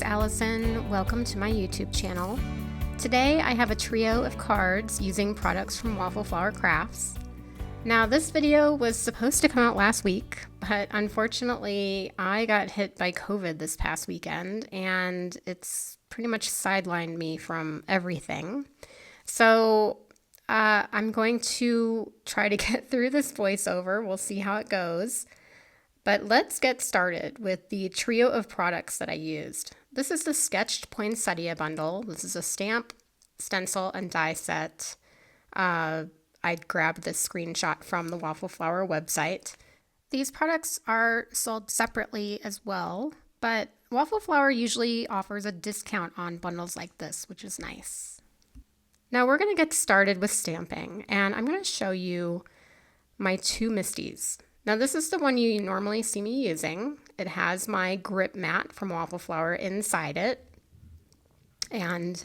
it's Allison. Welcome to my YouTube channel. Today I have a trio of cards using products from Waffle Crafts. Now this video was supposed to come out last week, but unfortunately I got hit by COVID this past weekend and it's pretty much sidelined me from everything. So I'm going to try to get through this voiceover. We'll see how it goes. But let's get started with the trio of products that I used. This is the Sketched Poinsettia Bundle. This is a stamp, stencil, and die set. I grabbed this screenshot from the Waffle website. These products are sold separately as well, but Waffle usually offers a discount on bundles like this, which is nice. Now we're going to get started with stamping, and I'm going to show you my two Misties. Now this is the one you normally see me using. It has my grip mat from Waffle inside it. And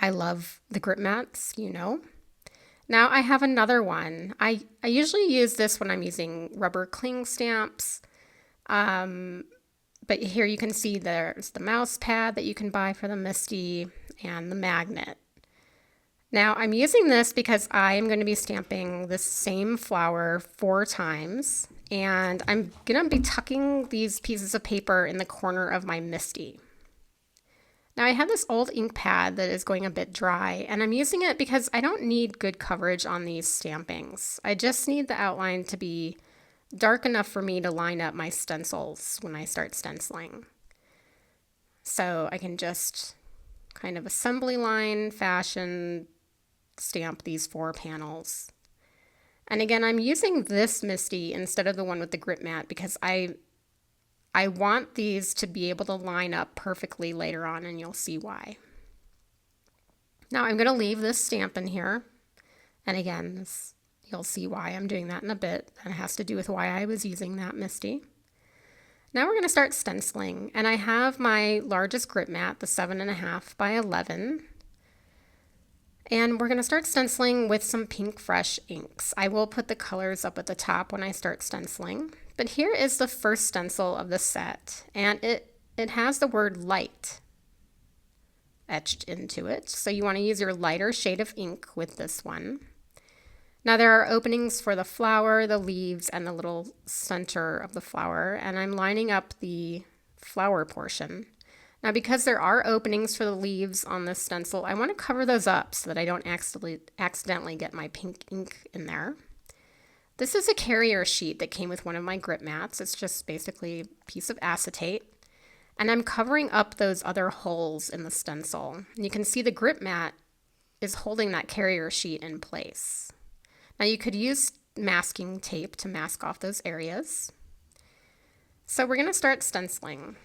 I love the grip mats, you know. Now I have another one. I usually use this when I'm using rubber cling stamps. But here you can see there's the mouse pad that you can buy for the Misty and the magnet. Now I'm using this because I am going to be stamping this same flower 4 times, and I'm going to be tucking these pieces of paper in the corner of my Misty. Now I have this old ink pad that is going a bit dry, and I'm using it because I don't need good coverage on these stampings. I just need the outline to be dark enough for me to line up my stencils when I start stenciling. So I can just kind of assembly line fashion stamp these 4 panels. And again, I'm using this Misty instead of the one with the grip mat because I want these to be able to line up perfectly later on, and you'll see why. Now I'm going to leave this stamp in here, and again, you'll see why I'm doing that in a bit. That has to do with why I was using that Misty. Now we're going to start stenciling, and I have my largest grip mat, the 7.5 by 11. And we're going to start stenciling with some Pinkfresh inks. I will put the colors up at the top when I start stenciling. But here is the first stencil of the set, and it has the word light etched into it. So you want to use your lighter shade of ink with this one. Now there are openings for the flower, the leaves, and the little center of the flower, and I'm lining up the flower portion. Now because there are openings for the leaves on this stencil, I want to cover those up so that I don't accidentally get my pink ink in there. This is a carrier sheet that came with one of my grip mats. It's just basically a piece of acetate. And I'm covering up those other holes in the stencil. And you can see the grip mat is holding that carrier sheet in place. Now you could use masking tape to mask off those areas. So we're going to start stenciling.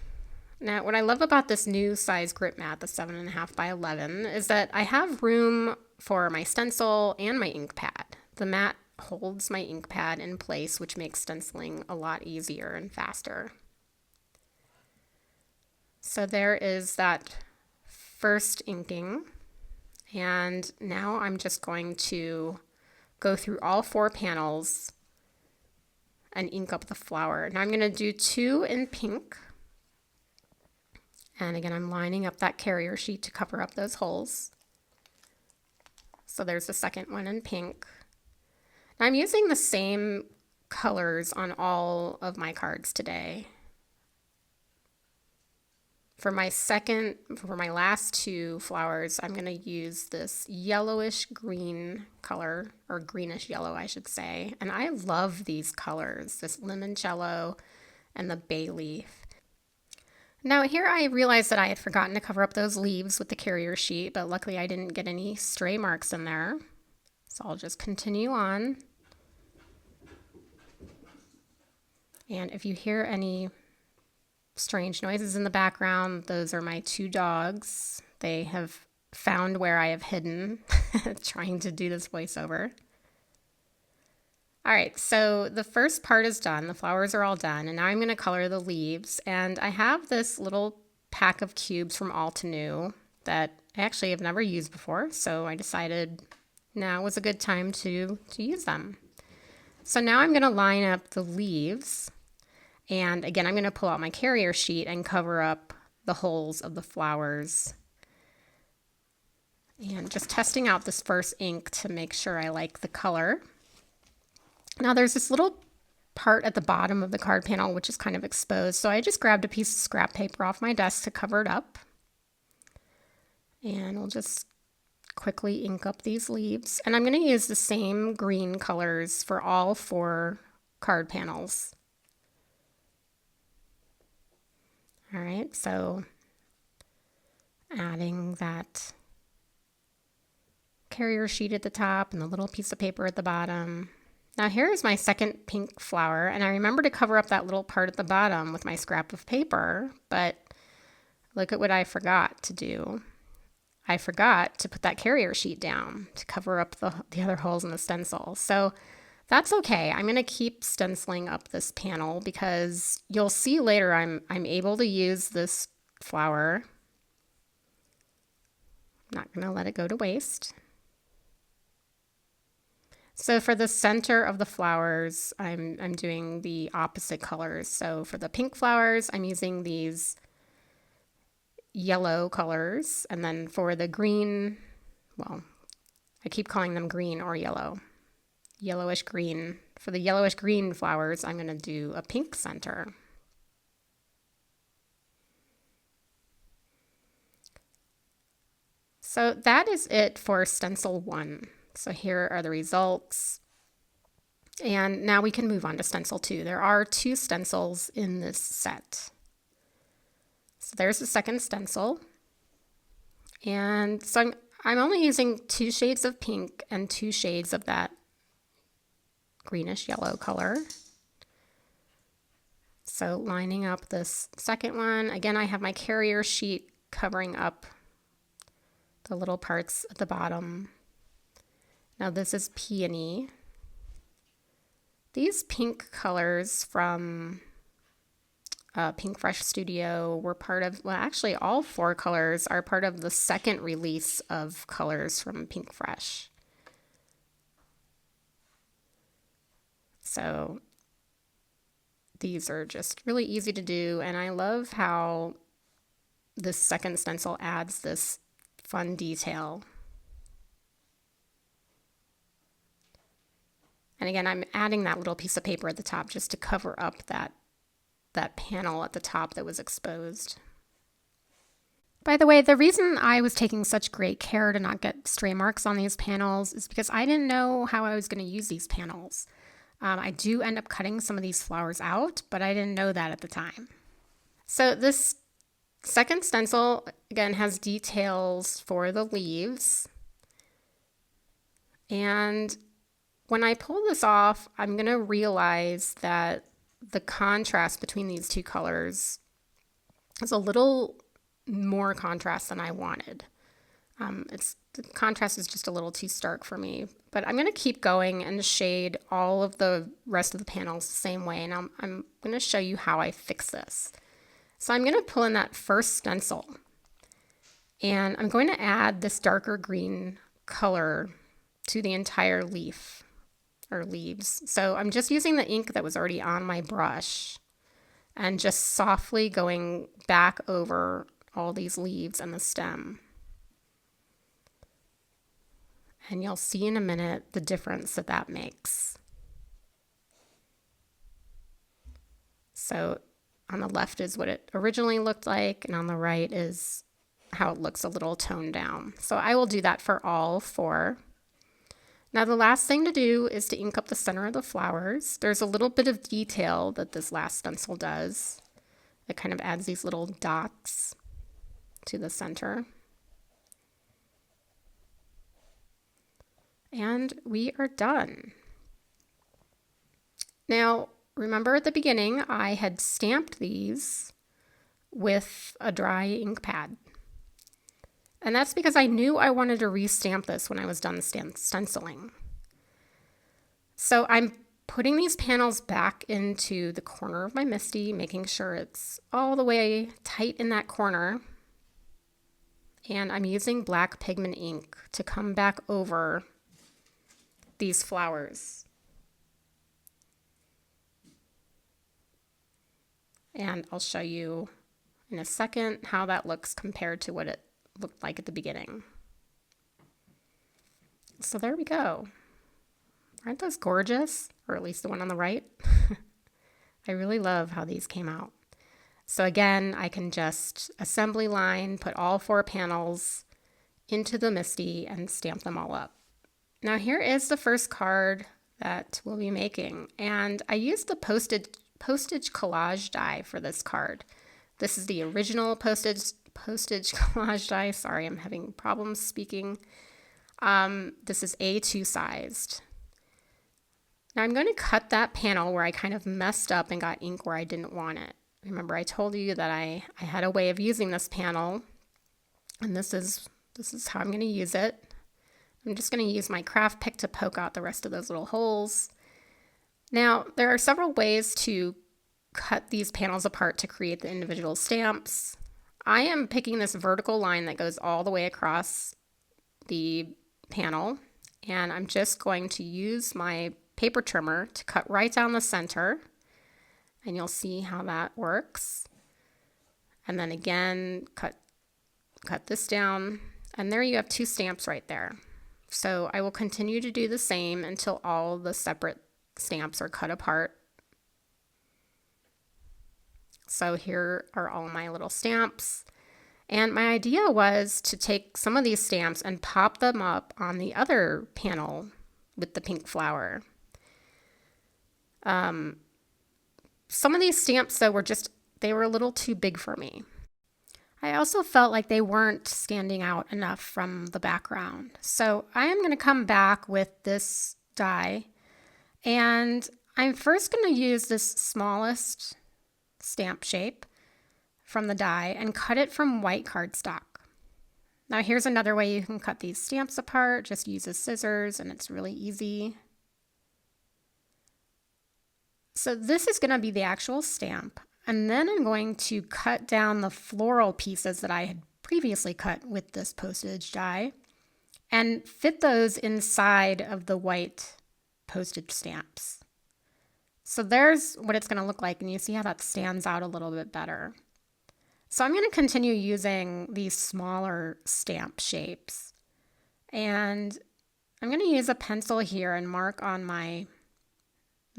Now, what I love about this new size grip mat, the 7.5 by 11, is that I have room for my stencil and my ink pad. The mat holds my ink pad in place, which makes stenciling a lot easier and faster. So there is that first inking, and now I'm just going to go through all 4 panels and ink up the flower. Now I'm going to do 2 in pink. And again, I'm lining up that carrier sheet to cover up those holes. So there's the second one in pink. Now I'm using the same colors on all of my cards today. For my last 2 flowers, I'm going to use this yellowish green color, or greenish yellow, I should say. And I love these colors, this limoncello and the bay leaf. Now here I realized that I had forgotten to cover up those leaves with the carrier sheet, but luckily I didn't get any stray marks in there. So I'll just continue on. And if you hear any strange noises in the background, those are my 2 dogs. They have found where I have hidden trying to do this voiceover. All right, so the first part is done. The flowers are all done, and now I'm going to color the leaves. And I have this little pack of cubes from All to New that I actually have never used before, so I decided now was a good time to use them. So now I'm going to line up the leaves, and again I'm going to pull out my carrier sheet and cover up the holes of the flowers. And just testing out this first ink to make sure I like the color. Now there's this little part at the bottom of the card panel which is kind of exposed, so I just grabbed a piece of scrap paper off my desk to cover it up. And we'll just quickly ink up these leaves. And I'm going to use the same green colors for all 4 card panels. All right, so adding that carrier sheet at the top and the little piece of paper at the bottom. Now here's my second pink flower, and I remember to cover up that little part at the bottom with my scrap of paper, but look at what I forgot to do. I forgot to put that carrier sheet down to cover up the other holes in the stencil. So that's okay. I'm going to keep stenciling up this panel because you'll see later I'm able to use this flower. I'm not going to let it go to waste. So for the center of the flowers, I'm doing the opposite colors. So for the pink flowers, I'm using these yellow colors. And then for the green, well, I keep calling them green or yellow. Yellowish green. For the yellowish green flowers, I'm going to do a pink center. So that is it for stencil 1. So here are the results. And now we can move on to stencil 2. There are 2 stencils in this set. So there's the second stencil. And so I'm only using 2 shades of pink and 2 shades of that greenish yellow color. So lining up this second one, again, I have my carrier sheet covering up the little parts at the bottom. Now this is Peony. These pink colors from Pinkfresh Studio were part of, well, actually all 4 colors are part of the second release of colors from Pinkfresh. So these are just really easy to do, and I love how this second stencil adds this fun detail. And again, I'm adding that little piece of paper at the top just to cover up that panel at the top that was exposed. By the way, the reason I was taking such great care to not get stray marks on these panels is because I didn't know how I was going to use these panels. I do end up cutting some of these flowers out, but I didn't know that at the time. So this second stencil, again, has details for the leaves. And when I pull this off, I'm going to realize that the contrast between these 2 colors is a little more contrast than I wanted. The contrast is just a little too stark for me, but I'm going to keep going and shade all of the rest of the panels the same way, and I'm going to show you how I fix this. So I'm going to pull in that first stencil, and I'm going to add this darker green color to the entire leaf or leaves. So I'm just using the ink that was already on my brush and just softly going back over all these leaves and the stem. And you'll see in a minute the difference that makes. So on the left is what it originally looked like, and on the right is how it looks a little toned down. So I will do that for all 4. Now the last thing to do is to ink up the center of the flowers. There's a little bit of detail that this last stencil does. It kind of adds these little dots to the center. And we are done. Now, remember at the beginning, I had stamped these with a dry ink pad. And that's because I knew I wanted to restamp this when I was done stenciling. So I'm putting these panels back into the corner of my MISTI, making sure it's all the way tight in that corner. And I'm using black pigment ink to come back over these flowers. And I'll show you in a second how that looks compared to what it looked like at the beginning. So there we go. Aren't those gorgeous? Or at least the one on the right. I really love how these came out. So again, I can just assembly line, put all 4 panels into the MISTI and stamp them all up. Now here is the first card that we'll be making, and I used the Postage Collage Die for this card. This is the original Postage Collage Die. Sorry, I'm having problems speaking. This is A2 sized. Now I'm going to cut that panel where I kind of messed up and got ink where I didn't want it. Remember, I told you that I had a way of using this panel, and this is how I'm going to use it. I'm just going to use my craft pick to poke out the rest of those little holes. Now, there are several ways to cut these panels apart to create the individual stamps. I am picking this vertical line that goes all the way across the panel, and I'm just going to use my paper trimmer to cut right down the center, and you'll see how that works. And then again, cut this down, and there you have 2 stamps right there. So I will continue to do the same until all the separate stamps are cut apart. So here are all my little stamps. And my idea was to take some of these stamps and pop them up on the other panel with the pink flower. Some of these stamps, though, they were a little too big for me. I also felt like they weren't standing out enough from the background. So I am going to come back with this die, and I'm first going to use this smallest stamp shape from the die and cut it from white cardstock. Now here's another way you can cut these stamps apart. Just use a scissors, and it's really easy. So this is going to be the actual stamp. And then I'm going to cut down the floral pieces that I had previously cut with this postage die and fit those inside of the white postage stamps. So there's what it's going to look like, and you see how that stands out a little bit better. So I'm going to continue using these smaller stamp shapes, and I'm going to use a pencil here and mark on my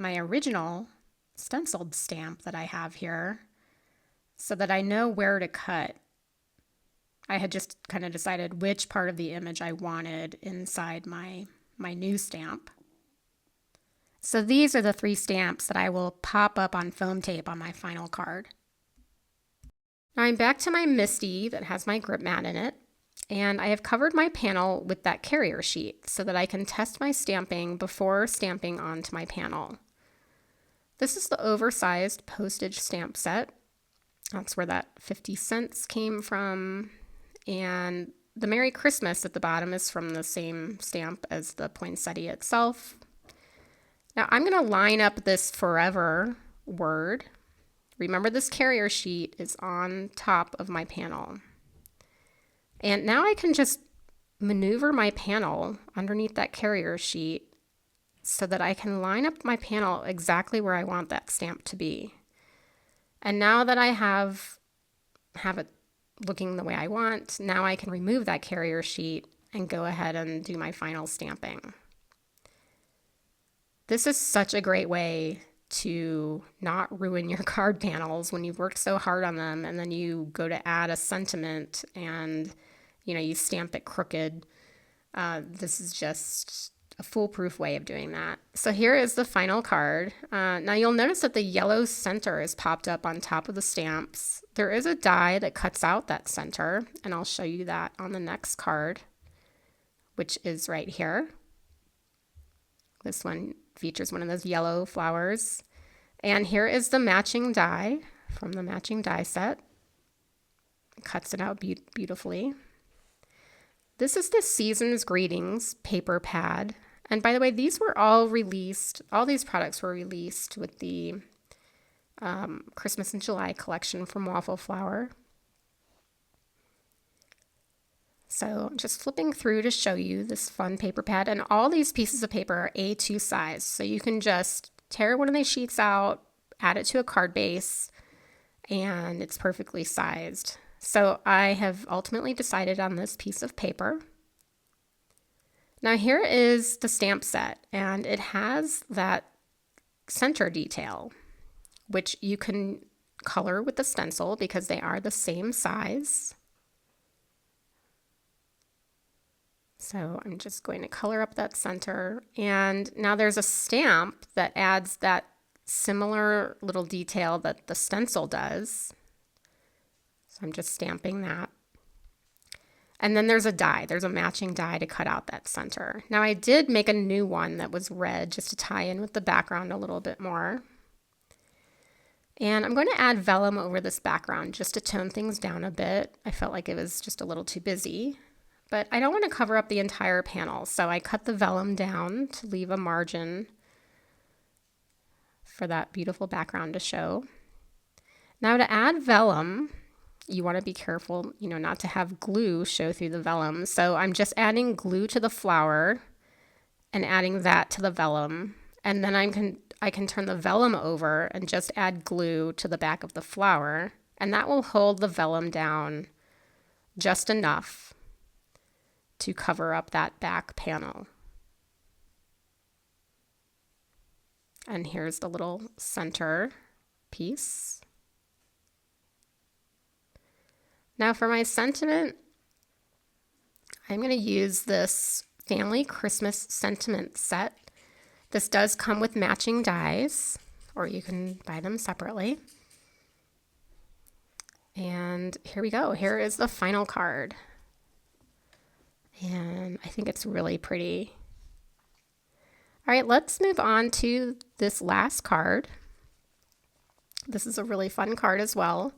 original stenciled stamp that I have here so that I know where to cut. I had just kind of decided which part of the image I wanted inside my new stamp. So these are the 3 stamps that I will pop up on foam tape on my final card. Now I'm back to my MISTI that has my grip mat in it, and I have covered my panel with that carrier sheet so that I can test my stamping before stamping onto my panel. This is the oversized postage stamp set. That's where that 50 cents came from. And the Merry Christmas at the bottom is from the same stamp as the poinsettia itself. Now I'm going to line up this forever word. Remember, this carrier sheet is on top of my panel. And now I can just maneuver my panel underneath that carrier sheet so that I can line up my panel exactly where I want that stamp to be. And now that I have it looking the way I want, now I can remove that carrier sheet and go ahead and do my final stamping. This is such a great way to not ruin your card panels when you've worked so hard on them and then you go to add a sentiment and you stamp it crooked. This is just a foolproof way of doing that. So here is the final card. Now you'll notice that the yellow center is popped up on top of the stamps. There is a die that cuts out that center, and I'll show you that on the next card, which is right here. This one features one of those yellow flowers. And here is the matching die from the matching die set. It cuts it out beautifully. This is the Season's Greetings paper pad. And by the way, these were all released, all these products were released with the Christmas in July collection from Waffle Flower. So just flipping through to show you this fun paper pad. And all these pieces of paper are A2 size. So you can just tear one of these sheets out, add it to a card base, and it's perfectly sized. So I have ultimately decided on this piece of paper. Now here is the stamp set, and it has that center detail, which you can color with the stencil because they are the same size. So I'm just going to color up that center. And now there's a stamp that adds that similar little detail that the stencil does. So I'm just stamping that. And then there's a die. There's a matching die to cut out that center. Now I did make a new one that was red just to tie in with the background a little bit more. And I'm going to add vellum over this background just to tone things down a bit. I felt like it was just a little too busy. But I don't want to cover up the entire panel, so I cut the vellum down to leave a margin for that beautiful background to show. Now to add vellum, you want to be careful, not to have glue show through the vellum. So I'm just adding glue to the flower and adding that to the vellum. And then I can turn the vellum over and just add glue to the back of the flower. And that will hold the vellum down just enough to cover up that back panel. And here's the little center piece. Now for my sentiment, I'm going to use this Family Christmas Sentiment set. This does come with matching dies, or you can buy them separately. And here we go. Here is the final card. And I think it's really pretty. All right, let's move on to this last card. This is a really fun card as well.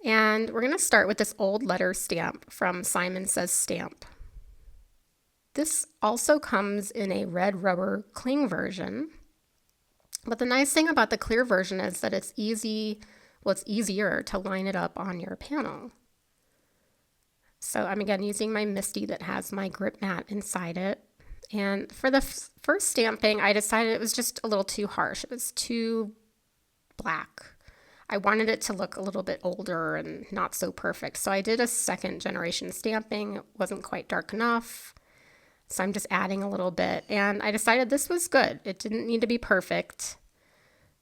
And we're going to start with this old letter stamp from Simon Says Stamp. This also comes in a red rubber cling version. But the nice thing about the clear version is that it's easier to line it up on your panel. So I'm again using my MISTI that has my grip mat inside it. And for the first stamping, I decided it was just a little too harsh. It was too black. I wanted it to look a little bit older and not so perfect. So I did a second generation stamping. It wasn't quite dark enough. So I'm just adding a little bit. And I decided this was good. It didn't need to be perfect.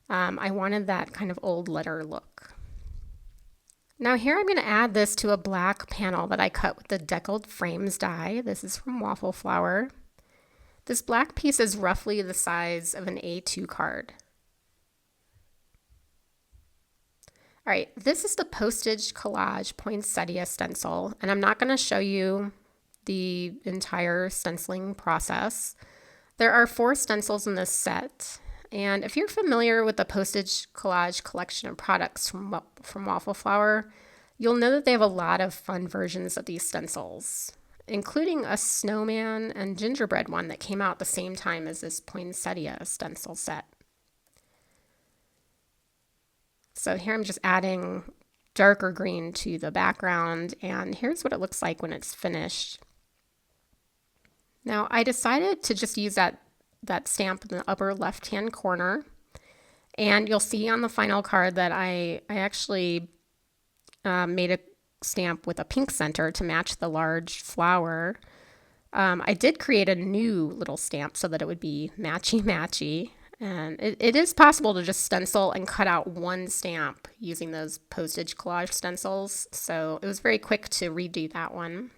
I wanted that kind of old letter look. Now here I'm going to add this to a black panel that I cut with the Deckled Frames Die. This is from Waffle Flower. This black piece is roughly the size of an A2 card. All right, this is the Postage Collage Poinsettia Stencil, and I'm not going to show you the entire stenciling process. There are 4 stencils in this set, and if you're familiar with the Postage Collage collection of products from Waffle Flower, you'll know that they have a lot of fun versions of these stencils, including a snowman and gingerbread one that came out at the same time as this poinsettia stencil set. So here I'm just adding darker green to the background, and here's what it looks like when it's finished. Now I decided to just use that stamp in the upper left-hand corner, and you'll see on the final card that I actually made a stamp with a pink center to match the large flower. I did create a new little stamp so that it would be matchy-matchy. And it is possible to just stencil and cut out one stamp using those Postage Collage stencils. So it was very quick to redo that one.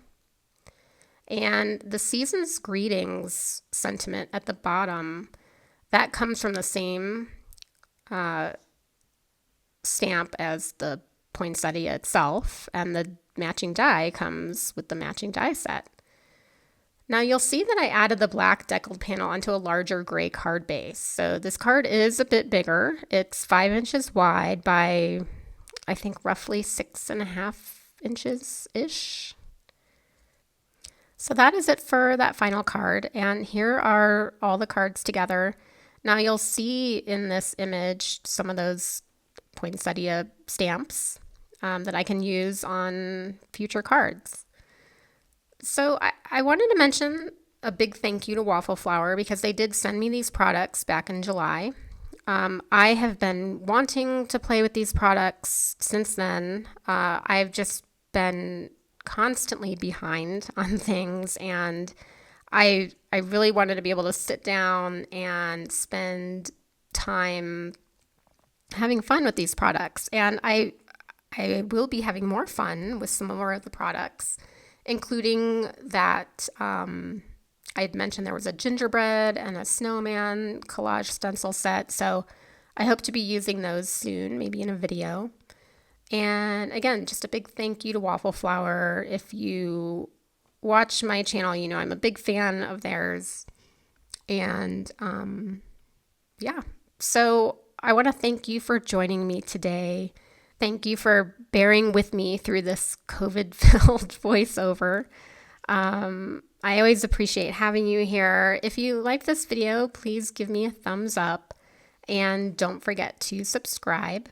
And the Season's Greetings sentiment at the bottom, that comes from the same stamp as the poinsettia itself. And the matching die comes with the matching die set. Now you'll see that I added the black deckled panel onto a larger gray card base. So this card is a bit bigger. It's 5 inches wide by, I think, roughly 6.5 inches-ish. So that is it for that final card. And here are all the cards together. Now you'll see in this image some of those poinsettia stamps that I can use on future cards. So I wanted to mention a big thank you to Waffle Flower because they did send me these products back in July. I have been wanting to play with these products since then. I've just been constantly behind on things, and I really wanted to be able to sit down and spend time having fun with these products. And I will be having more fun with some more of the products, including that I had mentioned there was a gingerbread and a snowman collage stencil set. So I hope to be using those soon, maybe in a video. And again, just a big thank you to Waffle Flower. If you watch my channel, you know I'm a big fan of theirs. And yeah, so I want to thank you for joining me today. Thank you for bearing with me through this COVID-filled voiceover. I always appreciate having you here. If you like this video, please give me a thumbs up and don't forget to subscribe.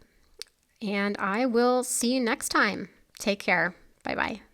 And I will see you next time. Take care. Bye-bye.